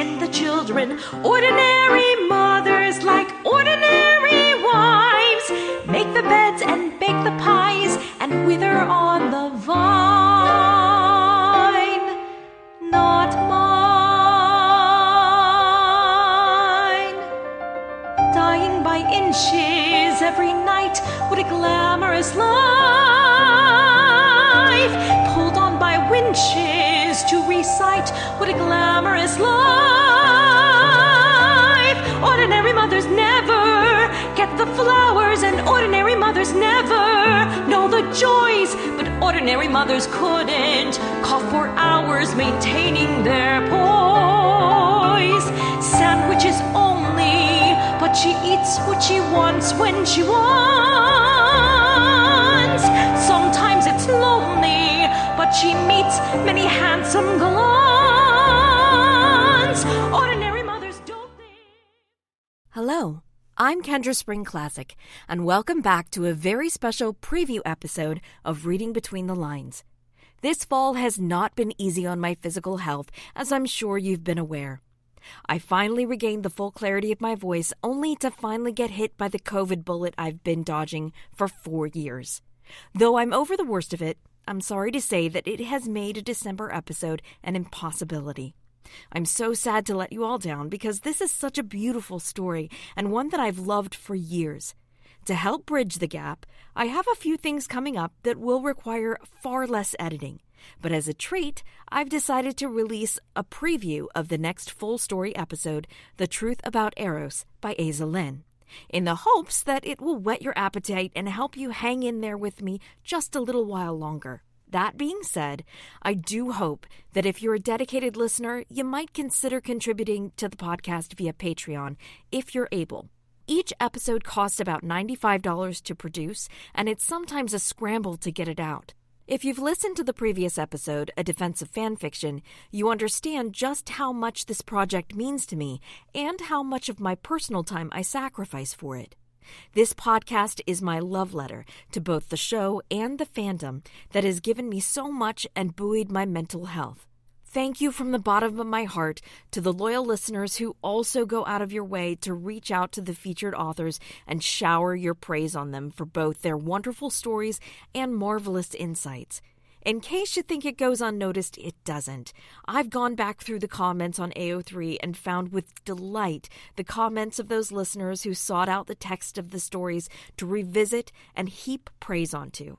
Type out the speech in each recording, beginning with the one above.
tend the children. Ordinary mothers like ordinary wives make the beds and bake the pies and wither on the vine. Not mine. Dying by inches every night, what a glamorous life. Pulled on by winches to recite, what a glamorous life. Ordinary mothers never get the flowers, and ordinary mothers never know the joys. But ordinary mothers couldn't cough for hours maintaining their poise. Sandwiches only, but she eats what she wants when she wants. Sometimes it's lonely, but she meets many handsome galants. Ordinary mothers don't think. Hello, I'm Kendra Spring Classic, and welcome back to a very special preview episode of Reading Between the Lines. This fall has not been easy on my physical health, as I'm sure you've been aware. I finally regained the full clarity of my voice, only to finally get hit by the COVID bullet I've been dodging for 4 years. Though I'm over the worst of it, I'm sorry to say that it has made a December episode an impossibility. I'm so sad to let you all down because this is such a beautiful story and one that I've loved for years. To help bridge the gap, I have a few things coming up that will require far less editing. But as a treat, I've decided to release a preview of the next full story episode, The Truth About Eros by Aza Lynn, in the hopes that it will whet your appetite and help you hang in there with me just a little while longer. That being said, I do hope that if you're a dedicated listener, you might consider contributing to the podcast via Patreon if you're able. Each episode costs about $95 to produce, and it's sometimes a scramble to get it out. If you've listened to the previous episode, A Defense of Fanfiction, you understand just how much this project means to me and how much of my personal time I sacrifice for it. This podcast is my love letter to both the show and the fandom that has given me so much and buoyed my mental health. Thank you from the bottom of my heart to the loyal listeners who also go out of your way to reach out to the featured authors and shower your praise on them for both their wonderful stories and marvelous insights. In case you think it goes unnoticed, it doesn't. I've gone back through the comments on AO3 and found with delight the comments of those listeners who sought out the text of the stories to revisit and heap praise onto.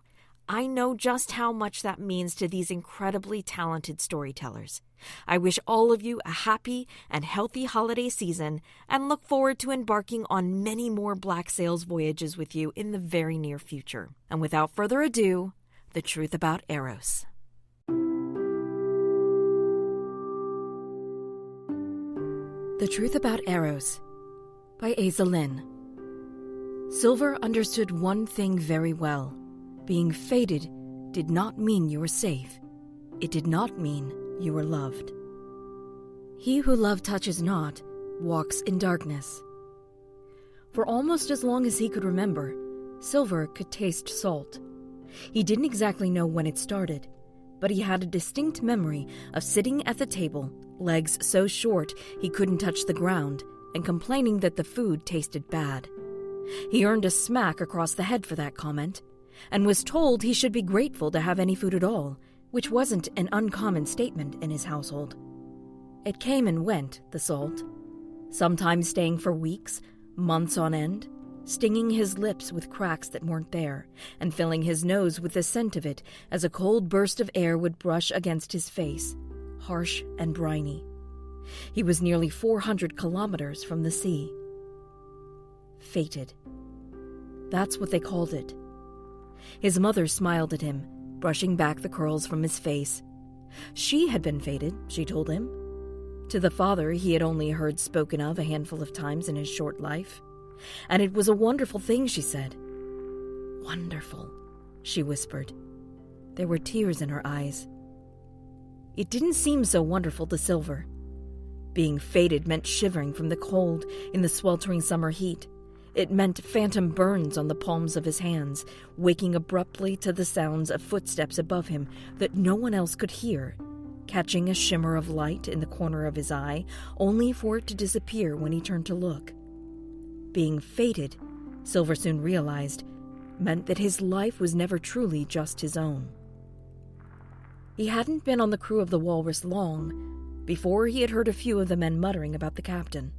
I know just how much that means to these incredibly talented storytellers. I wish all of you a happy and healthy holiday season and look forward to embarking on many more Black Sails voyages with you in the very near future. And without further ado, The Truth About Eros. The Truth About Eros by Aza Lynn. Silver understood one thing very well. Being fated did not mean you were safe. It did not mean you were loved. He who love touches not walks in darkness. For almost as long as he could remember, Silver could taste salt. He didn't exactly know when it started, but he had a distinct memory of sitting at the table, legs so short he couldn't touch the ground, and complaining that the food tasted bad. He earned a smack across the head for that comment, and was told he should be grateful to have any food at all, which wasn't an uncommon statement in his household. It came and went, the salt, sometimes staying for weeks, months on end, stinging his lips with cracks that weren't there, and filling his nose with the scent of it as a cold burst of air would brush against his face, harsh and briny. He was nearly 400 kilometers from the sea. Fated. That's what they called it. His mother smiled at him, brushing back the curls from his face. She had been fated, she told him. To the father he had only heard spoken of a handful of times in his short life. And it was a wonderful thing, she said. Wonderful, she whispered. There were tears in her eyes. It didn't seem so wonderful to Silver. Being fated meant shivering from the cold in the sweltering summer heat. It meant phantom burns on the palms of his hands, waking abruptly to the sounds of footsteps above him that no one else could hear, catching a shimmer of light in the corner of his eye, only for it to disappear when he turned to look. Being fated, Silver soon realized, meant that his life was never truly just his own. He hadn't been on the crew of the Walrus long before he had heard a few of the men muttering about the captain.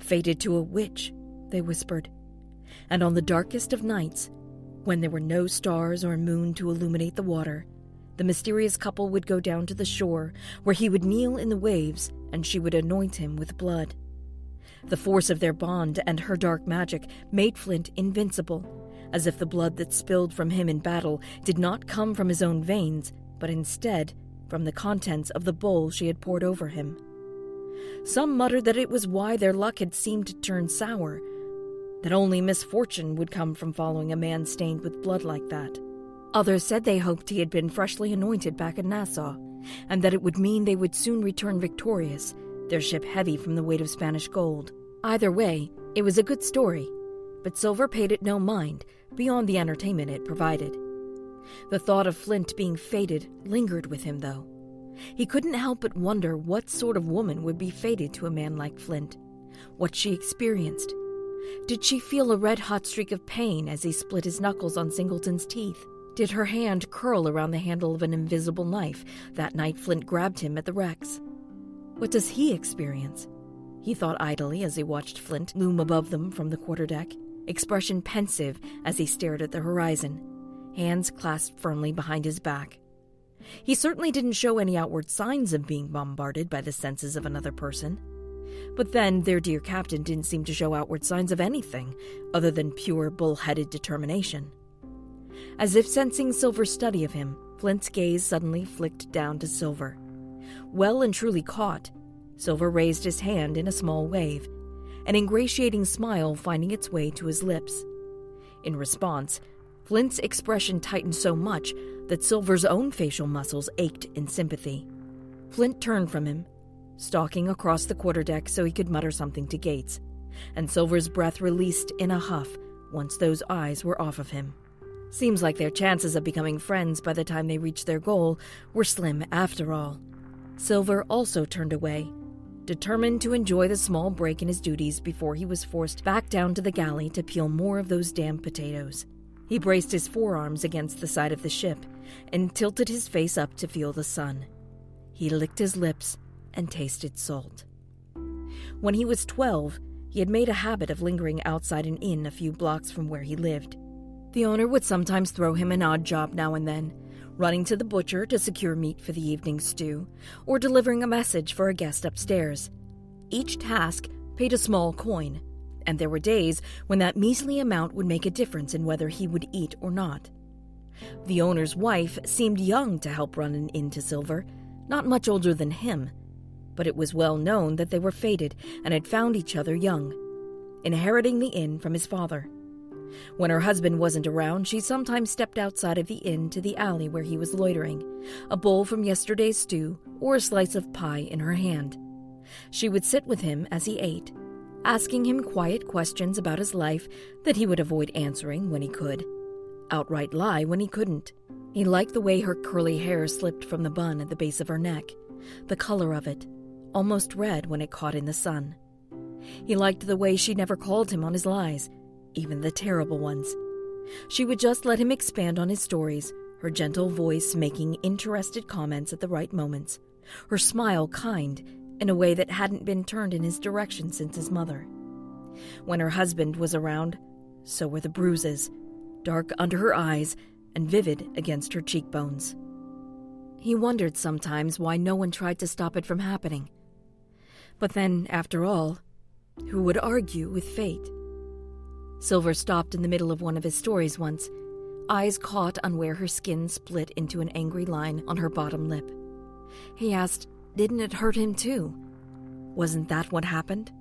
Fated to a witch, they whispered, and on the darkest of nights, when there were no stars or moon to illuminate the water, the mysterious couple would go down to the shore, where he would kneel in the waves and she would anoint him with blood. The force of their bond and her dark magic made Flint invincible, as if the blood that spilled from him in battle did not come from his own veins, but instead from the contents of the bowl she had poured over him. Some muttered that it was why their luck had seemed to turn sour, that only misfortune would come from following a man stained with blood like that. Others said they hoped he had been freshly anointed back in Nassau, and that it would mean they would soon return victorious, their ship heavy from the weight of Spanish gold. Either way, it was a good story, but Silver paid it no mind beyond the entertainment it provided. The thought of Flint being fated lingered with him, though. He couldn't help but wonder what sort of woman would be fated to a man like Flint, what she experienced. Did she feel a red-hot streak of pain as he split his knuckles on Singleton's teeth? Did her hand curl around the handle of an invisible knife that night Flint grabbed him at the Rex? What does he experience? He thought idly as he watched Flint loom above them from the quarterdeck, expression pensive as he stared at the horizon, hands clasped firmly behind his back. He certainly didn't show any outward signs of being bombarded by the senses of another person. But then their dear captain didn't seem to show outward signs of anything other than pure bull-headed determination. As if sensing Silver's study of him, Flint's gaze suddenly flicked down to Silver. Well and truly caught, Silver raised his hand in a small wave, an ingratiating smile finding its way to his lips. In response, Flint's expression tightened so much that Silver's own facial muscles ached in sympathy. Flint turned from him, stalking across the quarterdeck so he could mutter something to Gates, and Silver's breath released in a huff once those eyes were off of him. Seems like their chances of becoming friends by the time they reached their goal were slim after all. Silver also turned away, determined to enjoy the small break in his duties before he was forced back down to the galley to peel more of those damned potatoes. He braced his forearms against the side of the ship and tilted his face up to feel the sun. He licked his lips and tasted salt. When he was 12, he had made a habit of lingering outside an inn a few blocks from where he lived. The owner would sometimes throw him an odd job now and then, running to the butcher to secure meat for the evening stew, or delivering a message for a guest upstairs. Each task paid a small coin, and there were days when that measly amount would make a difference in whether he would eat or not. The owner's wife seemed young to help run an inn to Silver, not much older than him, but it was well known that they were fated and had found each other young, inheriting the inn from his father. When her husband wasn't around, she sometimes stepped outside of the inn to the alley where he was loitering, a bowl from yesterday's stew or a slice of pie in her hand. She would sit with him as he ate, asking him quiet questions about his life that he would avoid answering when he could, outright lie when he couldn't. He liked the way her curly hair slipped from the bun at the base of her neck, the color of it, almost red when it caught in the sun. He liked the way she never called him on his lies, even the terrible ones. She would just let him expand on his stories, her gentle voice making interested comments at the right moments, her smile kind in a way that hadn't been turned in his direction since his mother. When her husband was around, so were the bruises, dark under her eyes and vivid against her cheekbones. He wondered sometimes why no one tried to stop it from happening. But then, after all, who would argue with fate? Silver stopped in the middle of one of his stories once, eyes caught on where her skin split into an angry line on her bottom lip. He asked, didn't it hurt him too? Wasn't that what happened?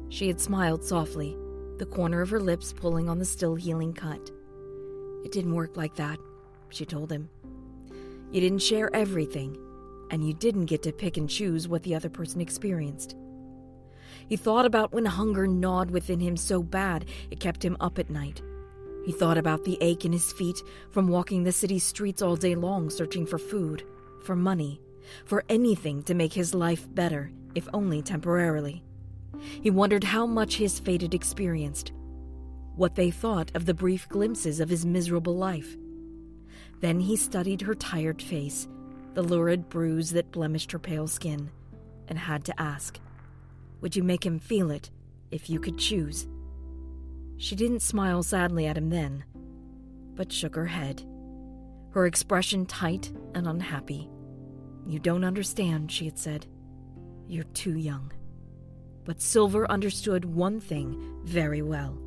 She had smiled softly, the corner of her lips pulling on the still healing cut. It didn't work like that, she told him. You didn't share everything, and you didn't get to pick and choose what the other person experienced. He thought about when hunger gnawed within him so bad it kept him up at night. He thought about the ache in his feet from walking the city streets all day long searching for food, for money, for anything to make his life better, if only temporarily. He wondered how much his fated experienced, what they thought of the brief glimpses of his miserable life. Then he studied her tired face, the lurid bruise that blemished her pale skin, and had to ask, would you make him feel it if you could choose? She didn't smile sadly at him then, but shook her head, her expression tight and unhappy. You don't understand, she had said. You're too young. But Silver understood one thing very well.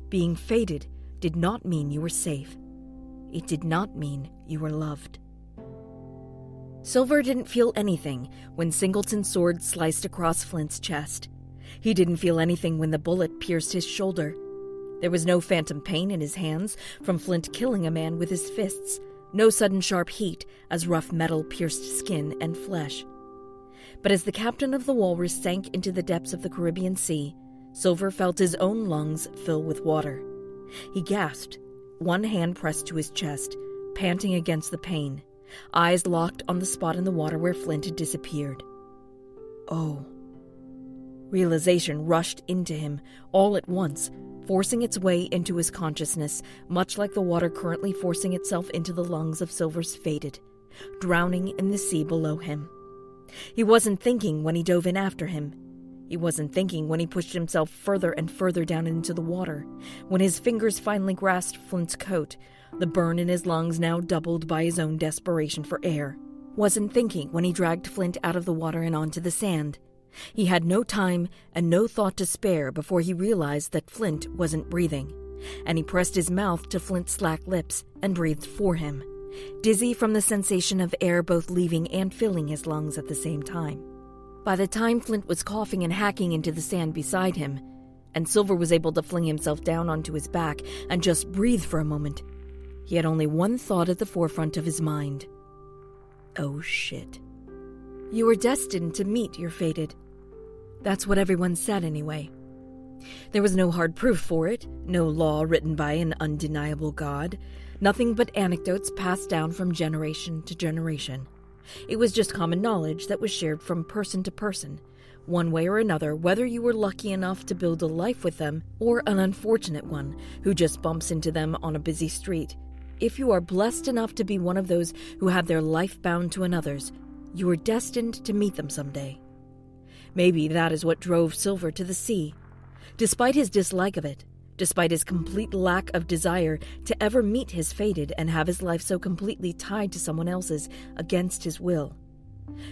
Being fated did not mean you were safe. It did not mean you were loved. Silver didn't feel anything when Singleton's sword sliced across Flint's chest. He didn't feel anything when the bullet pierced his shoulder. There was no phantom pain in his hands from Flint killing a man with his fists, no sudden sharp heat as rough metal pierced skin and flesh. But as the captain of the Walrus sank into the depths of the Caribbean Sea, Silver felt his own lungs fill with water. He gasped, one hand pressed to his chest, panting against the pain, eyes locked on the spot in the water where Flint had disappeared. Oh. Realization rushed into him all at once, forcing its way into his consciousness, much like the water currently forcing itself into the lungs of Silver's fated, drowning in the sea below him. He wasn't thinking when he dove in after him. He wasn't thinking when he pushed himself further and further down into the water, when his fingers finally grasped Flint's coat, the burn in his lungs now doubled by his own desperation for air. Wasn't thinking when he dragged Flint out of the water and onto the sand. He had no time and no thought to spare before he realized that Flint wasn't breathing, and he pressed his mouth to Flint's slack lips and breathed for him, dizzy from the sensation of air both leaving and filling his lungs at the same time. By the time Flint was coughing and hacking into the sand beside him, and Silver was able to fling himself down onto his back and just breathe for a moment, he had only one thought at the forefront of his mind. Oh shit. You were destined to meet your fated. That's what everyone said anyway. There was no hard proof for it, no law written by an undeniable god, nothing but anecdotes passed down from generation to generation. It was just common knowledge that was shared from person to person, one way or another, whether you were lucky enough to build a life with them or an unfortunate one who just bumps into them on a busy street. If you are blessed enough to be one of those who have their life bound to another's, you are destined to meet them someday. Maybe that is what drove Silver to the sea. Despite his dislike of it, despite his complete lack of desire to ever meet his fated and have his life so completely tied to someone else's against his will.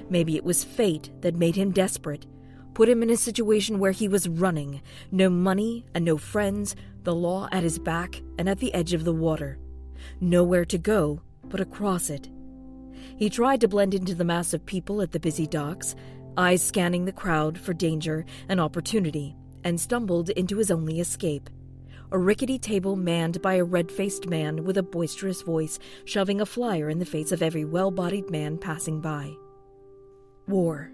Maybe it was fate that made him desperate, put him in a situation where he was running, no money and no friends, the law at his back and at the edge of the water. Nowhere to go but across it. He tried to blend into the mass of people at the busy docks, eyes scanning the crowd for danger and opportunity, and stumbled into his only escape. A rickety table manned by a red-faced man with a boisterous voice shoving a flyer in the face of every well-bodied man passing by. War.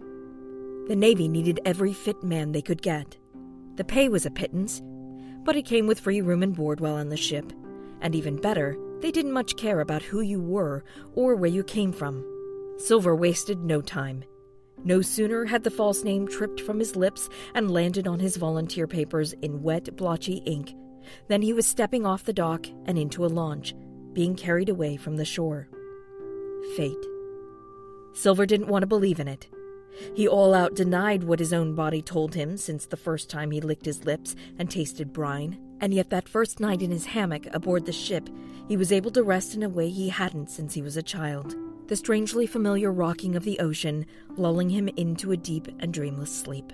The Navy needed every fit man they could get. The pay was a pittance, but it came with free room and board while on the ship, and even better, they didn't much care about who you were or where you came from. Silver wasted no time. No sooner had the false name tripped from his lips and landed on his volunteer papers in wet, blotchy ink than he was stepping off the dock and into a launch, being carried away from the shore. Fate. Silver didn't want to believe in it. He all-out denied what his own body told him since the first time he licked his lips and tasted brine, and yet that first night in his hammock aboard the ship, he was able to rest in a way he hadn't since he was a child. The strangely familiar rocking of the ocean lulling him into a deep and dreamless sleep.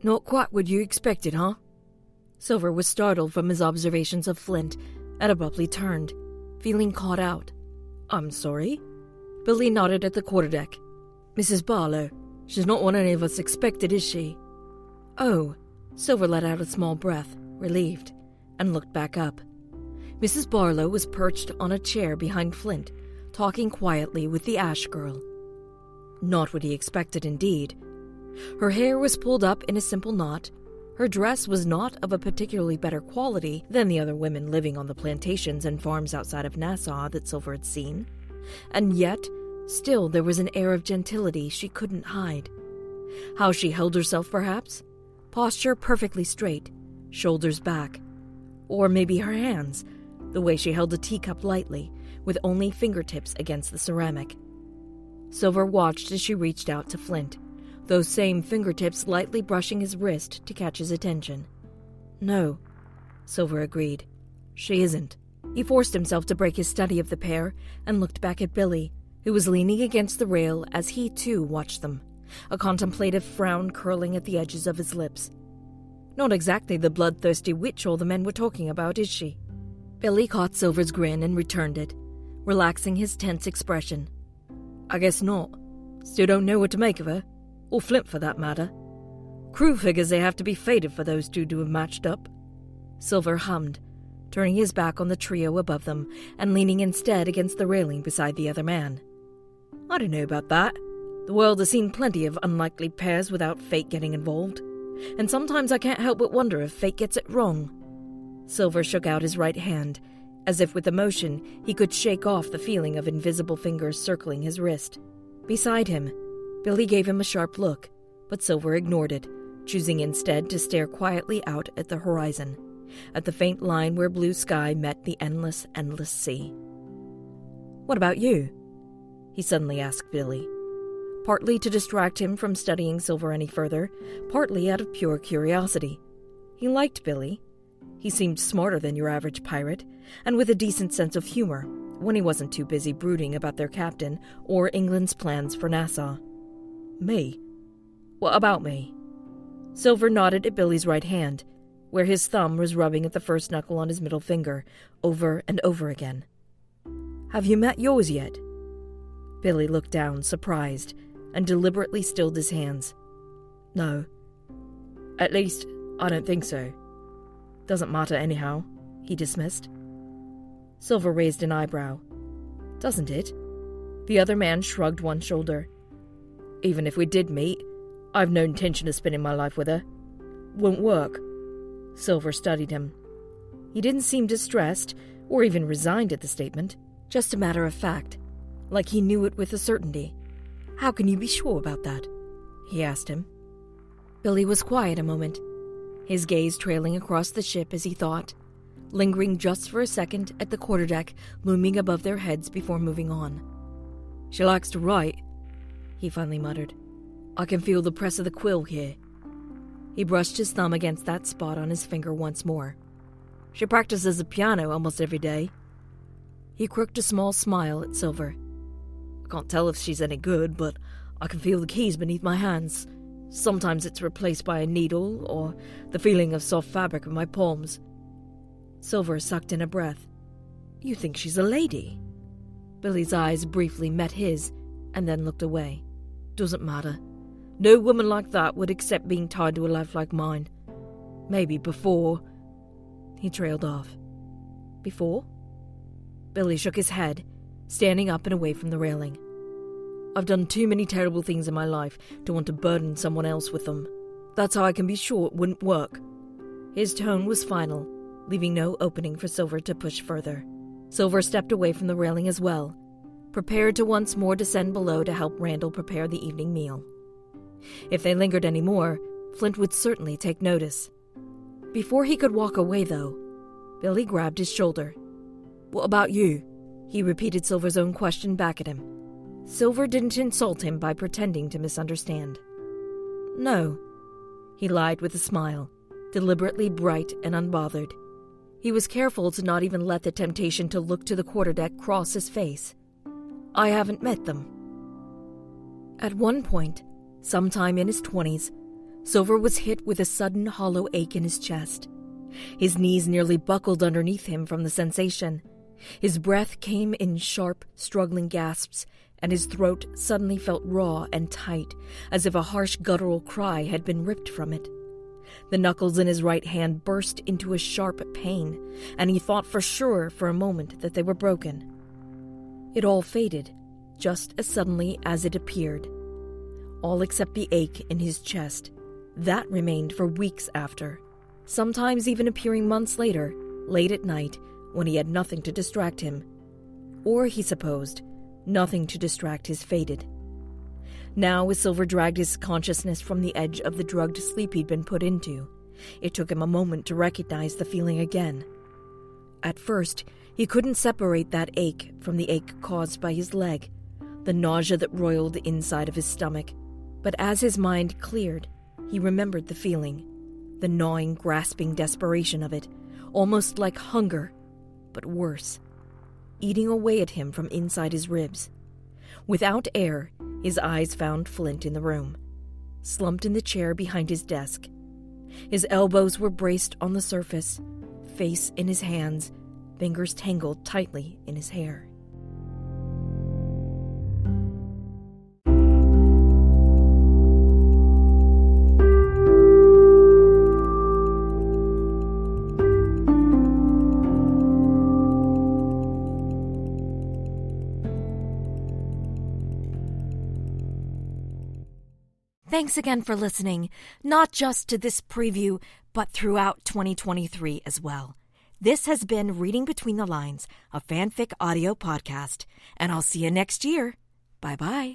Not quite what you expected, huh? Silver was startled from his observations of Flint and abruptly turned, feeling caught out. I'm sorry? Billy nodded at the quarterdeck. Mrs. Barlow, she's not what any of us expected, is she? Oh, Silver let out a small breath, relieved, and looked back up. Mrs. Barlow was perched on a chair behind Flint, talking quietly with the Ash girl. Not what he expected, indeed. Her hair was pulled up in a simple knot. Her dress was not of a particularly better quality than the other women living on the plantations and farms outside of Nassau that Silver had seen. And yet, Still, there was an air of gentility she couldn't hide. How she held herself, perhaps? Posture perfectly straight, shoulders back. Or maybe her hands, the way she held a teacup lightly, with only fingertips against the ceramic. Silver watched as she reached out to Flint, those same fingertips lightly brushing his wrist to catch his attention. No, Silver agreed. She isn't. He forced himself to break his study of the pair and looked back at Billy, who was leaning against the rail as he too watched them, a contemplative frown curling at the edges of his lips. Not exactly the bloodthirsty witch all the men were talking about, is she? Billy caught Silver's grin and returned it, relaxing his tense expression. I guess not. Still don't know what to make of her, or Flint for that matter. Crew figures they have to be fated for those two to have matched up. Silver hummed, turning his back on the trio above them and leaning instead against the railing beside the other man. I don't know about that. The world has seen plenty of unlikely pairs without fate getting involved, and sometimes I can't help but wonder if fate gets it wrong. Silver shook out his right hand, as if with emotion he could shake off the feeling of invisible fingers circling his wrist. Beside him, Billy gave him a sharp look, but Silver ignored it, choosing instead to stare quietly out at the horizon, at the faint line where blue sky met the endless, endless sea. What about you? He suddenly asked Billy, partly to distract him from studying Silver any further, partly out of pure curiosity. He liked Billy. He seemed smarter than your average pirate, and with a decent sense of humor, when he wasn't too busy brooding about their captain or England's plans for Nassau. Me? What about me? Silver nodded at Billy's right hand, where his thumb was rubbing at the first knuckle on his middle finger, over and over again. Have you met yours yet? Billy looked down, surprised, and deliberately stilled his hands. No. At least, I don't think so. Doesn't matter anyhow, he dismissed. Silver raised an eyebrow. Doesn't it? The other man shrugged one shoulder. Even if we did meet, I've no intention of spending my life with her. Won't work. Silver studied him. He didn't seem distressed, or even resigned at the statement, just a matter of fact, like he knew it with a certainty. How can you be sure about that? He asked him. Billy was quiet a moment, his gaze trailing across the ship as he thought, lingering just for a second at the quarterdeck looming above their heads before moving on. She likes to write, he finally muttered. I can feel the press of the quill here. He brushed his thumb against that spot on his finger once more. She practices the piano almost every day. He crooked a small smile at Silver. I can't tell if she's any good, but I can feel the keys beneath my hands. Sometimes it's replaced by a needle or the feeling of soft fabric in my palms. Silver sucked in a breath. You think she's a lady? Billy's eyes briefly met his and then looked away. Doesn't matter. No woman like that would accept being tied to a life like mine. Maybe before. He trailed off. Before? Billy shook his head, standing up and away from the railing. I've done too many terrible things in my life to want to burden someone else with them. That's how I can be sure it wouldn't work. His tone was final, leaving no opening for Silver to push further. Silver stepped away from the railing as well, prepared to once more descend below to help Randall prepare the evening meal. If they lingered any more, Flint would certainly take notice. Before he could walk away, though, Billy grabbed his shoulder. What about you? He repeated Silver's own question back at him. Silver didn't insult him by pretending to misunderstand. No, he lied with a smile, deliberately bright and unbothered. He was careful to not even let the temptation to look to the quarterdeck cross his face. I haven't met them. At one point, sometime in his 20s, Silver was hit with a sudden hollow ache in his chest. His knees nearly buckled underneath him from the sensation. His breath came in sharp, struggling gasps, and his throat suddenly felt raw and tight, as if a harsh guttural cry had been ripped from it. The knuckles in his right hand burst into a sharp pain, and he thought for sure for a moment that they were broken. It all faded, just as suddenly as it appeared. All except the ache in his chest. That remained for weeks after, sometimes even appearing months later, late at night, when he had nothing to distract him. Or, he supposed, Nothing to distract his faded. Now, as Silver dragged his consciousness from the edge of the drugged sleep he'd been put into, it took him a moment to recognize the feeling again. At first, he couldn't separate that ache from the ache caused by his leg, the nausea that roiled inside of his stomach. But as his mind cleared, he remembered the feeling, the gnawing, grasping desperation of it, almost like hunger, but worse, eating away at him from inside his ribs. Without air, his eyes found Flint in the room, slumped in the chair behind his desk. His elbows were braced on the surface, face in his hands, fingers tangled tightly in his hair. Thanks again for listening, not just to this preview, but throughout 2023 as well. This has been Reading Between the Lines, a fanfic audio podcast, and I'll see you next year. Bye-bye.